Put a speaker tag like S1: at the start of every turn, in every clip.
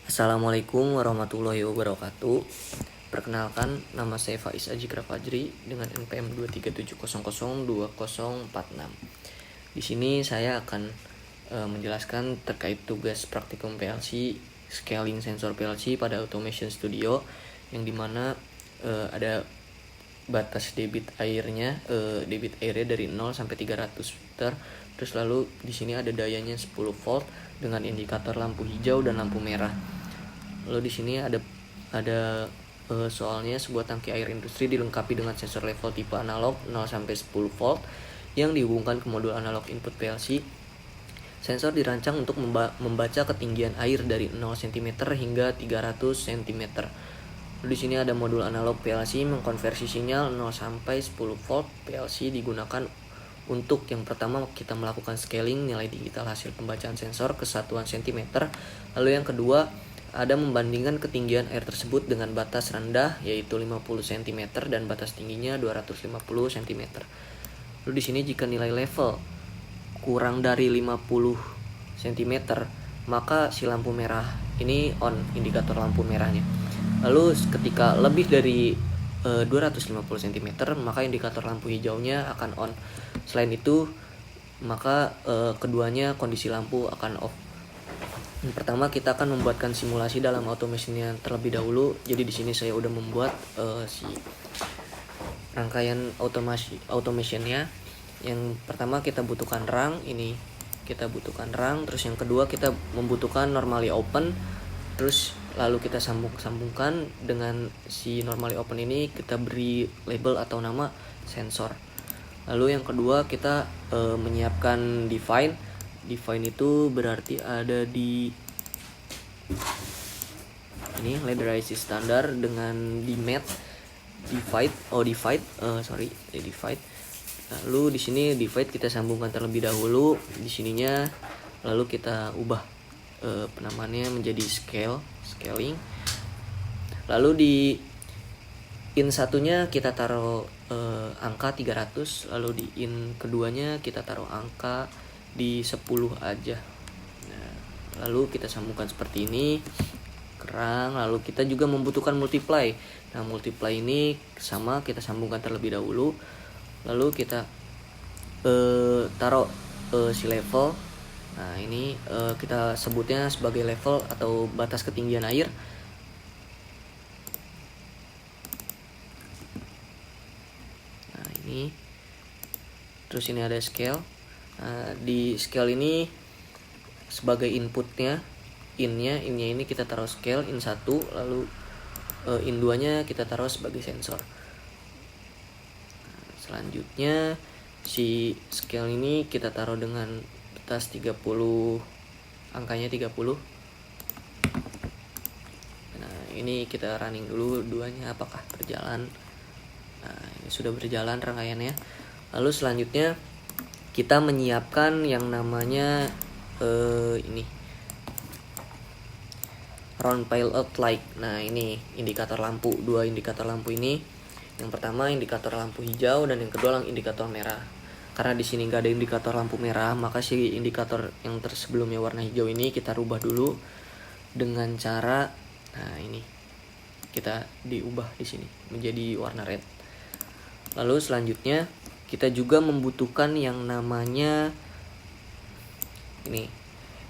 S1: Assalamualaikum warahmatullahi wabarakatuh. Perkenalkan, nama saya Faiz Ajikra Fajri dengan NPM 237002046. Di sini saya akan menjelaskan terkait tugas praktikum PLC scaling sensor PLC pada Automation Studio, yang dimana ada batas debit airnya dari 0 sampai 300 liter. Terus lalu di sini ada dayanya 10 volt dengan indikator lampu hijau dan lampu merah. Lalu di sini ada soalnya sebuah tangki air industri dilengkapi dengan sensor level tipe analog 0 sampai 10 volt yang dihubungkan ke modul analog input PLC. Sensor dirancang untuk membaca ketinggian air dari 0 cm hingga 300 cm. Lalu di sini ada modul analog PLC mengkonversi sinyal 0 sampai 10 volt. PLC digunakan untuk yang pertama kita melakukan scaling nilai digital hasil pembacaan sensor ke satuan cm. Lalu yang kedua ada membandingkan ketinggian air tersebut dengan batas rendah yaitu 50 cm dan batas tingginya 250 cm. Lalu di sini jika nilai level kurang dari 50 cm maka si lampu merah ini on, indikator lampu merahnya. Lalu ketika lebih dari 250 cm maka indikator lampu hijaunya akan on. Selain itu maka keduanya kondisi lampu akan off. Yang pertama kita akan membuatkan simulasi dalam automationnya terlebih dahulu. Jadi di sini saya udah membuat si rangkaian automationnya. Yang pertama kita butuhkan rang, ini kita butuhkan rang. Terus yang kedua kita membutuhkan normally open. Terus lalu kita sambungkan dengan si normally open ini, kita beri label atau nama sensor. Lalu yang kedua kita menyiapkan define. Define itu berarti ada di ini ladder standar dengan divide. Lalu di sini divide kita sambungkan terlebih dahulu di sininya, lalu kita ubah penamaannya menjadi scaling. Lalu di in satunya kita taruh angka 300, lalu di in keduanya kita taruh angka di 10 aja. Nah, lalu kita sambungkan seperti ini kerang. Lalu kita juga membutuhkan multiply. Nah, multiply ini sama, kita sambungkan terlebih dahulu. Lalu kita taruh si level. Nah, ini kita sebutnya sebagai level atau batas ketinggian air. Nah, ini. Terus ini ada scale. Nah, di scale ini sebagai inputnya, innya ini kita taruh scale in 1, lalu in 2 nya kita taruh sebagai sensor. Nah, selanjutnya si scale ini kita taruh dengan batas 30, angkanya 30. Nah, ini kita running dulu duanya apakah berjalan. Nah, ini sudah berjalan rangkaiannya. Lalu selanjutnya kita menyiapkan yang namanya ini round pilot light. Nah, ini indikator lampu, dua indikator lampu ini. Yang pertama indikator lampu hijau dan yang kedua indikator merah. Karena di sini nggak ada indikator lampu merah, maka si indikator yang sebelumnya warna hijau ini kita rubah dulu dengan cara, nah ini kita diubah di sini menjadi warna red. Lalu selanjutnya kita juga membutuhkan yang namanya ini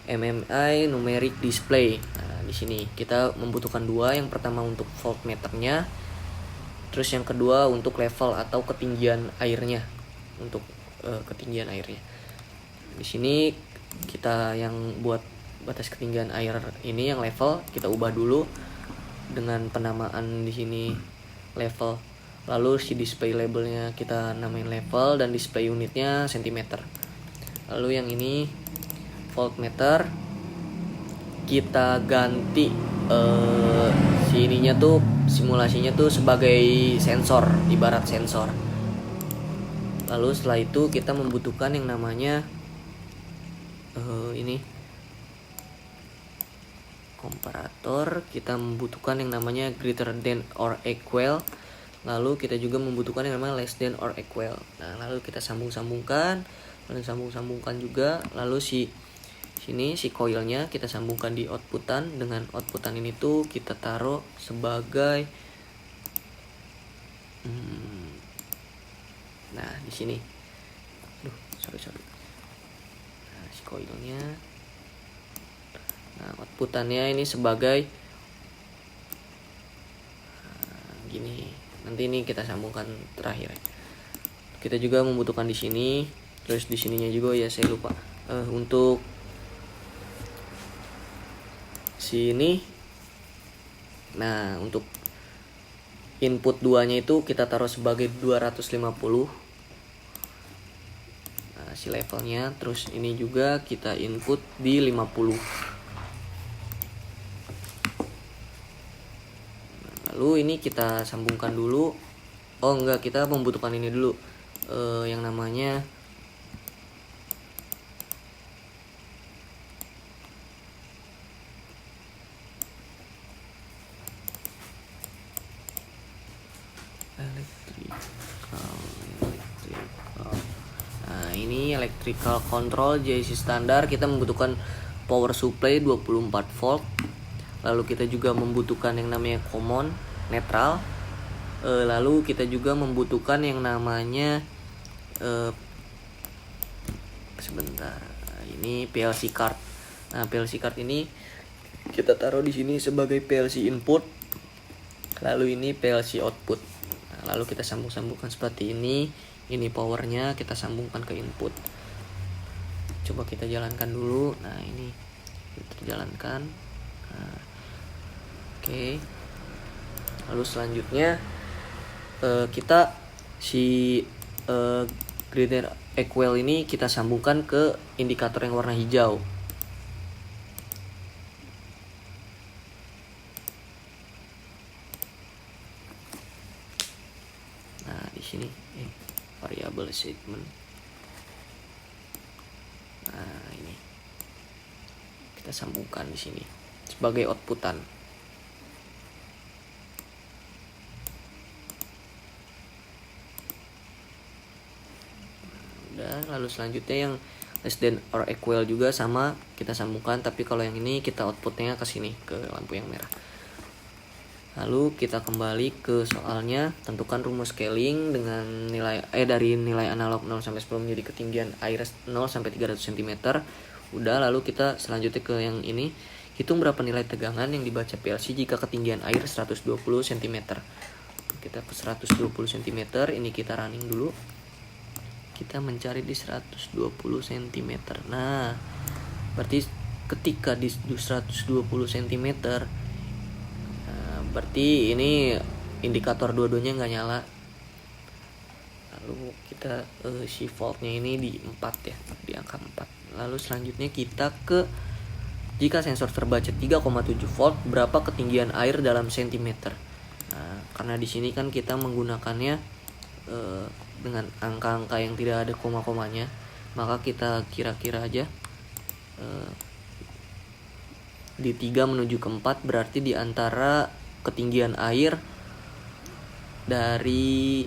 S1: MMI numeric display. Nah, di sini kita membutuhkan dua. Yang pertama untuk voltmeternya, terus yang kedua untuk level atau ketinggian airnya, untuk ketinggian airnya. Di sini kita yang buat batas ketinggian air ini yang level kita ubah dulu dengan penamaan di sini level. Lalu si display labelnya kita namain level dan display unitnya cm. Lalu yang ini voltmeter kita ganti si ininya tuh, simulasinya tuh sebagai sensor, ibarat sensor. Lalu setelah itu kita membutuhkan yang namanya ini komparator. Kita membutuhkan yang namanya greater than or equal. Lalu kita juga membutuhkan yang namanya less than or equal. Nah, lalu kita sambungkan juga. Lalu si Sini si coilnya kita sambungkan di outputan. Dengan outputan ini tuh kita taruh sebagai nah di sini. Sorry. Nah, si coilnya. Nah, outputannya ini sebagai gini. Nanti ini kita sambungkan terakhir. Kita juga membutuhkan di sini. Terus di sininya juga ya saya lupa. Untuk sini. Nah, untuk input 2-nya itu kita taruh sebagai 250. Nah, si levelnya. Terus ini juga kita input di 50. Lalu ini kita sambungkan dulu. Oh enggak, kita membutuhkan ini dulu. Yang namanya Nah, ini electrical control JIC standar. Kita membutuhkan power supply 24 volt. Lalu kita juga membutuhkan yang namanya common netral. Lalu kita juga membutuhkan yang namanya sebentar. Ini PLC card. Nah, PLC card ini kita taruh di sini sebagai PLC input. Lalu ini PLC output. Nah, lalu kita sambungkan seperti ini. Ini powernya kita sambungkan ke input. Coba kita jalankan dulu. Nah, ini kita jalankan. Nah, oke. Lalu selanjutnya kita si grinder equal ini kita sambungkan ke indikator yang warna hijau. Nah, di sini variable segment. Nah, ini kita sambungkan di sini sebagai outputan. Lalu selanjutnya yang less than or equal juga sama kita sambungkan, tapi kalau yang ini kita outputnya ke sini, ke lampu yang merah. Lalu kita kembali ke soalnya. Tentukan rumus scaling dengan nilai dari nilai analog 0 sampai 10 menjadi ketinggian air 0 sampai 300 cm. Udah, lalu kita selanjutnya ke yang ini. Hitung berapa nilai tegangan yang dibaca PLC jika ketinggian air 120 cm. Kita ke 120 cm, ini kita running dulu. Kita mencari di 120 cm. Nah, berarti ketika di 120 cm, berarti ini indikator dua-duanya nggak nyala. Lalu kita si voltnya ini di 4 ya, di angka 4. Lalu selanjutnya kita ke jika sensor terbaca 3,7 volt, berapa ketinggian air dalam sentimeter. Nah, karena di sini kan kita menggunakannya dengan angka-angka yang tidak ada koma-komanya, maka kita kira-kira aja di 3 menuju ke 4, berarti di antara ketinggian air dari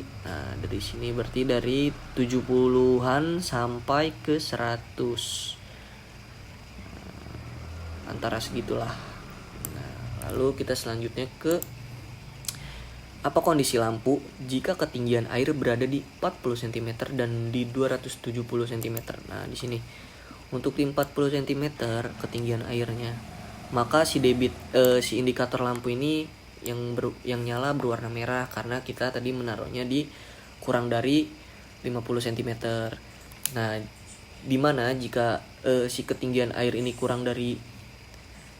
S1: sini berarti dari 70-an sampai ke 100, antara segitulah. Nah, lalu kita selanjutnya ke apa kondisi lampu jika ketinggian air berada di 40 cm dan di 270 cm. Nah, di sini untuk di 40 cm ketinggian airnya, maka si indikator lampu ini yang nyala berwarna merah karena kita tadi menaruhnya di kurang dari 50 cm. Nah, di mana jika si ketinggian air ini kurang dari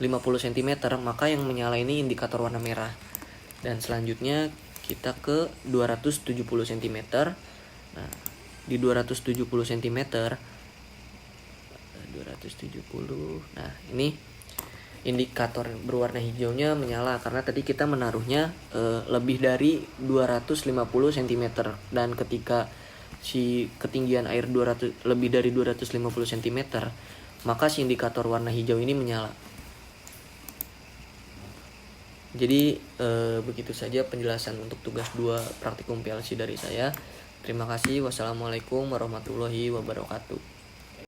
S1: 50 cm, maka yang menyala ini indikator warna merah. Dan selanjutnya kita ke 270 cm. Nah, di 270 cm 270. Nah, ini indikator berwarna hijaunya menyala karena tadi kita menaruhnya lebih dari 250 cm, dan ketika si ketinggian air lebih dari 250 cm, maka si indikator warna hijau ini menyala. Jadi begitu saja penjelasan untuk tugas 2 praktikum PLC dari saya. Terima kasih. Wassalamualaikum warahmatullahi wabarakatuh.